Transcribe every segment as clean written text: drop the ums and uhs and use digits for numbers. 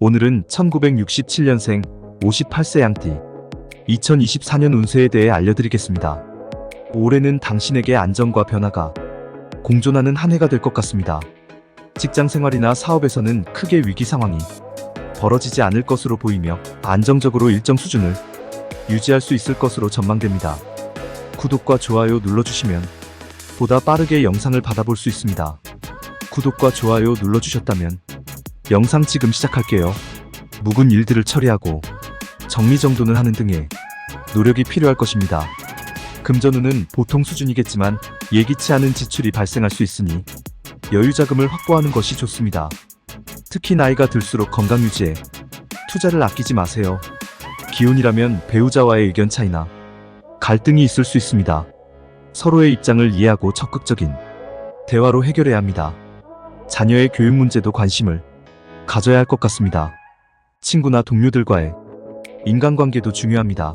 오늘은 1967년생 58세 양띠 2024년 운세에 대해 알려드리겠습니다. 올해는 당신에게 안정과 변화가 공존하는 한 해가 될 것 같습니다. 직장 생활이나 사업에서는 크게 위기 상황이 벌어지지 않을 것으로 보이며 안정적으로 일정 수준을 유지할 수 있을 것으로 전망됩니다. 구독과 좋아요 눌러주시면 보다 빠르게 영상을 받아볼 수 있습니다. 구독과 좋아요 눌러주셨다면 영상 지금 시작할게요. 묵은 일들을 처리하고 정리정돈을 하는 등의 노력이 필요할 것입니다. 금전운은 보통 수준이겠지만 예기치 않은 지출이 발생할 수 있으니 여유자금을 확보하는 것이 좋습니다. 특히 나이가 들수록 건강 유지에 투자를 아끼지 마세요. 기혼이라면 배우자와의 의견 차이나 갈등이 있을 수 있습니다. 서로의 입장을 이해하고 적극적인 대화로 해결해야 합니다. 자녀의 교육 문제도 관심을 가져야 할 것 같습니다. 친구나 동료들과의 인간관계도 중요합니다.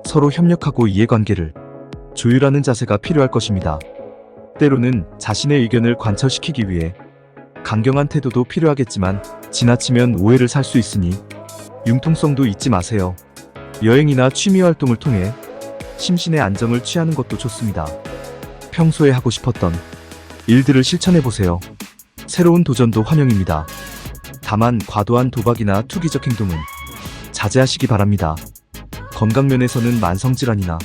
서로 협력하고 이해관계를 조율하는 자세가 필요할 것입니다. 때로는 자신의 의견을 관철시키기 위해 강경한 태도도 필요하겠지만 지나치면 오해를 살 수 있으니 융통성도 잊지 마세요. 여행이나 취미활동을 통해 심신의 안정을 취하는 것도 좋습니다. 평소에 하고 싶었던 일들을 실천해보세요. 새로운 도전도 환영입니다. 다만 과도한 도박이나 투기적 행동은 자제하시기 바랍니다. 건강면에서는 만성질환이나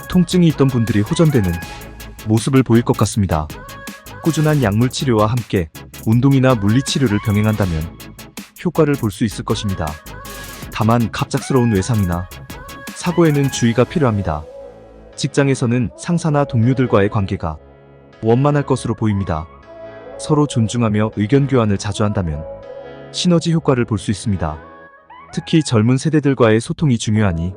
통증이 있던 분들이 호전되는 모습을 보일 것 같습니다. 꾸준한 약물 치료와 함께 운동이나 물리치료를 병행한다면 효과를 볼 수 있을 것입니다. 다만 갑작스러운 외상이나 사고에는 주의가 필요합니다. 직장에서는 상사나 동료들과의 관계가 원만할 것으로 보입니다. 서로 존중하며 의견 교환을 자주 한다면 시너지 효과를 볼 수 있습니다. 특히 젊은 세대들과의 소통이 중요하니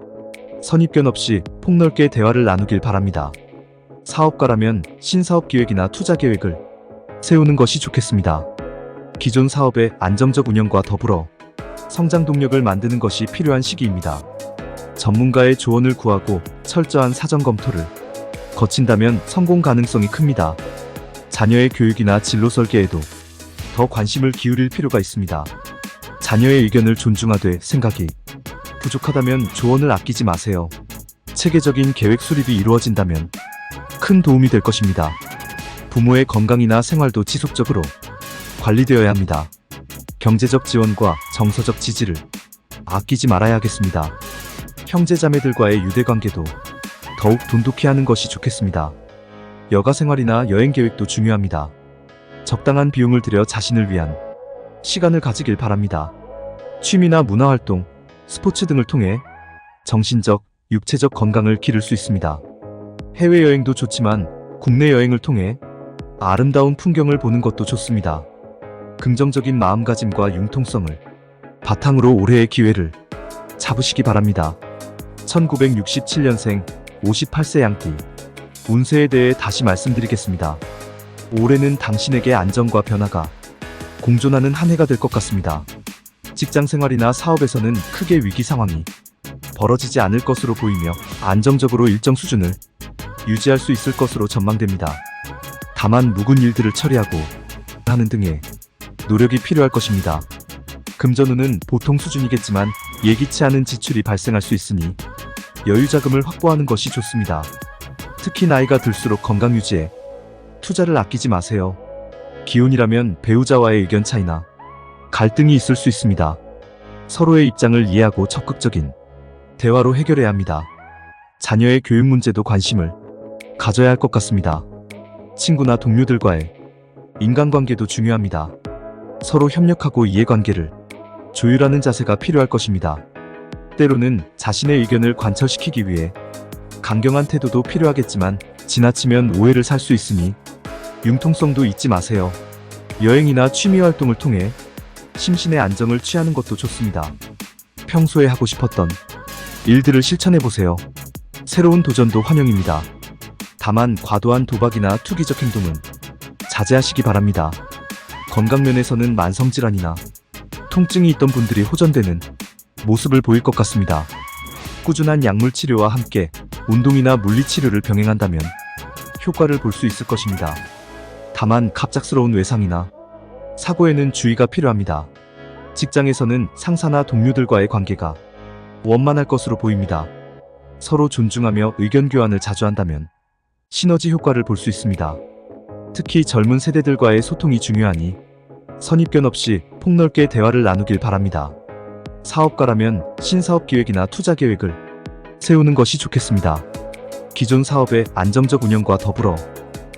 선입견 없이 폭넓게 대화를 나누길 바랍니다. 사업가라면 신사업 기획이나 투자 계획을 세우는 것이 좋겠습니다. 기존 사업의 안정적 운영과 더불어 성장 동력을 만드는 것이 필요한 시기입니다. 전문가의 조언을 구하고 철저한 사전 검토를 거친다면 성공 가능성이 큽니다. 자녀의 교육이나 진로 설계에도 더 관심을 기울일 필요가 있습니다. 자녀의 의견을 존중하되 생각이 부족하다면 조언을 아끼지 마세요. 체계적인 계획 수립이 이루어진다면 큰 도움이 될 것입니다. 부모의 건강이나 생활도 지속적으로 관리되어야 합니다. 경제적 지원과 정서적 지지를 아끼지 말아야 하겠습니다. 형제자매들과의 유대관계도 더욱 돈독히 하는 것이 좋겠습니다. 여가 생활이나 여행 계획도 중요합니다. 적당한 비용을 들여 자신을 위한 시간을 가지길 바랍니다. 취미나 문화활동, 스포츠 등을 통해 정신적, 육체적 건강을 기를 수 있습니다. 해외여행도 좋지만 국내 여행을 통해 아름다운 풍경을 보는 것도 좋습니다. 긍정적인 마음가짐과 융통성을 바탕으로 올해의 기회를 잡으시기 바랍니다. 1967년생 58세 양띠 운세에 대해 다시 말씀드리겠습니다. 올해는 당신에게 안정과 변화가 공존하는 한 해가 될 것 같습니다. 직장 생활이나 사업에서는 크게 위기 상황이 벌어지지 않을 것으로 보이며 안정적으로 일정 수준을 유지할 수 있을 것으로 전망됩니다. 다만 묵은 일들을 처리하고 하는 등의 노력이 필요할 것입니다. 금전운은 보통 수준이겠지만 예기치 않은 지출이 발생할 수 있으니 여유자금을 확보하는 것이 좋습니다. 특히 나이가 들수록 건강 유지에 투자를 아끼지 마세요. 기혼이라면 배우자와의 의견 차이나 갈등이 있을 수 있습니다. 서로의 입장을 이해하고 적극적인 대화로 해결해야 합니다. 자녀의 교육 문제도 관심을 가져야 할 것 같습니다. 친구나 동료들과의 인간관계도 중요합니다. 서로 협력하고 이해관계를 조율하는 자세가 필요할 것입니다. 때로는 자신의 의견을 관철시키기 위해 강경한 태도도 필요하겠지만 지나치면 오해를 살 수 있으니 융통성도 잊지 마세요. 여행이나 취미활동을 통해 심신의 안정을 취하는 것도 좋습니다. 평소에 하고 싶었던 일들을 실천해보세요. 새로운 도전도 환영입니다. 다만 과도한 도박이나 투기적 행동은 자제하시기 바랍니다. 건강면에서는 만성질환이나 통증이 있던 분들이 호전되는 모습을 보일 것 같습니다. 꾸준한 약물 치료와 함께 운동이나 물리치료를 병행한다면 효과를 볼 수 있을 것입니다. 다만 갑작스러운 외상이나 사고에는 주의가 필요합니다. 직장에서는 상사나 동료들과의 관계가 원만할 것으로 보입니다. 서로 존중하며 의견 교환을 자주 한다면 시너지 효과를 볼 수 있습니다. 특히 젊은 세대들과의 소통이 중요하니 선입견 없이 폭넓게 대화를 나누길 바랍니다. 사업가라면 신사업 기획이나 투자 계획을 세우는 것이 좋겠습니다. 기존 사업의 안정적 운영과 더불어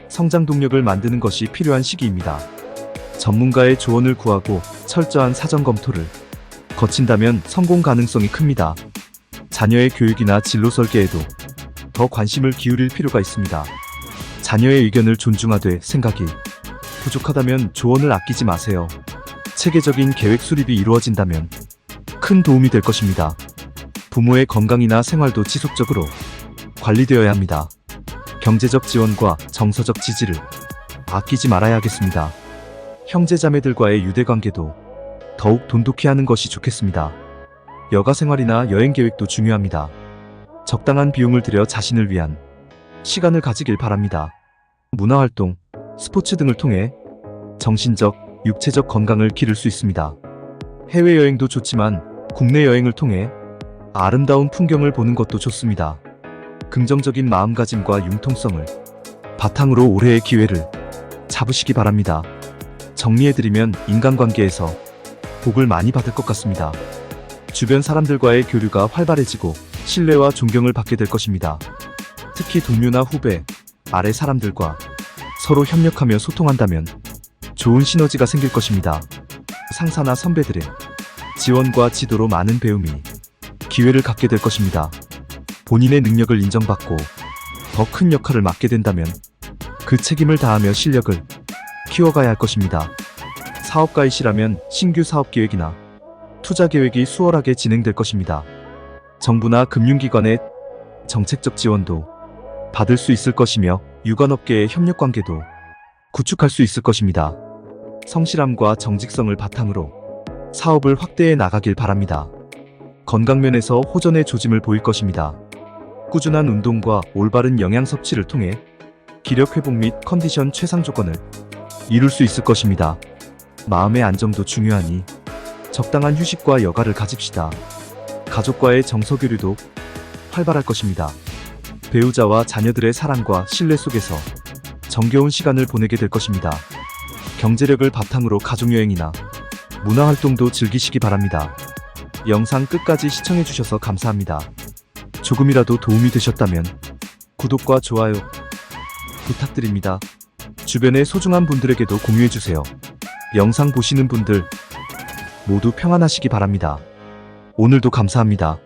성장 동력을 만드는 것이 필요한 시기입니다. 전문가의 조언을 구하고 철저한 사전 검토를 거친다면 성공 가능성이 큽니다. 자녀의 교육이나 진로 설계에도 더 관심을 기울일 필요가 있습니다. 자녀의 의견을 존중하되 생각이 부족하다면 조언을 아끼지 마세요. 체계적인 계획 수립이 이루어진다면 큰 도움이 될 것입니다. 부모의 건강이나 생활도 지속적으로 관리되어야 합니다. 경제적 지원과 정서적 지지를 아끼지 말아야 하겠습니다. 형제자매들과의 유대관계도 더욱 돈독히 하는 것이 좋겠습니다. 여가 생활이나 여행 계획도 중요합니다. 적당한 비용을 들여 자신을 위한 시간을 가지길 바랍니다. 문화활동, 스포츠 등을 통해 정신적, 육체적 건강을 기를 수 있습니다. 해외여행도 좋지만 국내 여행을 통해 아름다운 풍경을 보는 것도 좋습니다. 긍정적인 마음가짐과 융통성을 바탕으로 올해의 기회를 잡으시기 바랍니다. 정리해드리면 인간관계에서 복을 많이 받을 것 같습니다. 주변 사람들과의 교류가 활발해지고 신뢰와 존경을 받게 될 것입니다. 특히 동료나 후배, 아래 사람들과 서로 협력하며 소통한다면 좋은 시너지가 생길 것입니다. 상사나 선배들의 지원과 지도로 많은 배움이 기회를 갖게 될 것입니다. 본인의 능력을 인정받고 더 큰 역할을 맡게 된다면 그 책임을 다하며 실력을 키워가야 할 것입니다. 사업가이시라면 신규 사업 계획이나 투자 계획이 수월하게 진행될 것입니다. 정부나 금융기관의 정책적 지원도 받을 수 있을 것이며 유관업계의 협력관계도 구축할 수 있을 것입니다. 성실함과 정직성을 바탕으로 사업을 확대해 나가길 바랍니다. 건강면에서 호전의 조짐을 보일 것입니다. 꾸준한 운동과 올바른 영양 섭취를 통해 기력 회복 및 컨디션 최상 조건을 이룰 수 있을 것입니다. 마음의 안정도 중요하니 적당한 휴식과 여가를 가집시다. 가족과의 정서교류도 활발할 것입니다. 배우자와 자녀들의 사랑과 신뢰 속에서 정겨운 시간을 보내게 될 것입니다. 경제력을 바탕으로 가족여행이나 문화활동도 즐기시기 바랍니다. 영상 끝까지 시청해주셔서 감사합니다. 조금이라도 도움이 되셨다면 구독과 좋아요 부탁드립니다. 주변의 소중한 분들에게도 공유해주세요. 영상 보시는 분들 모두 평안하시기 바랍니다. 오늘도 감사합니다.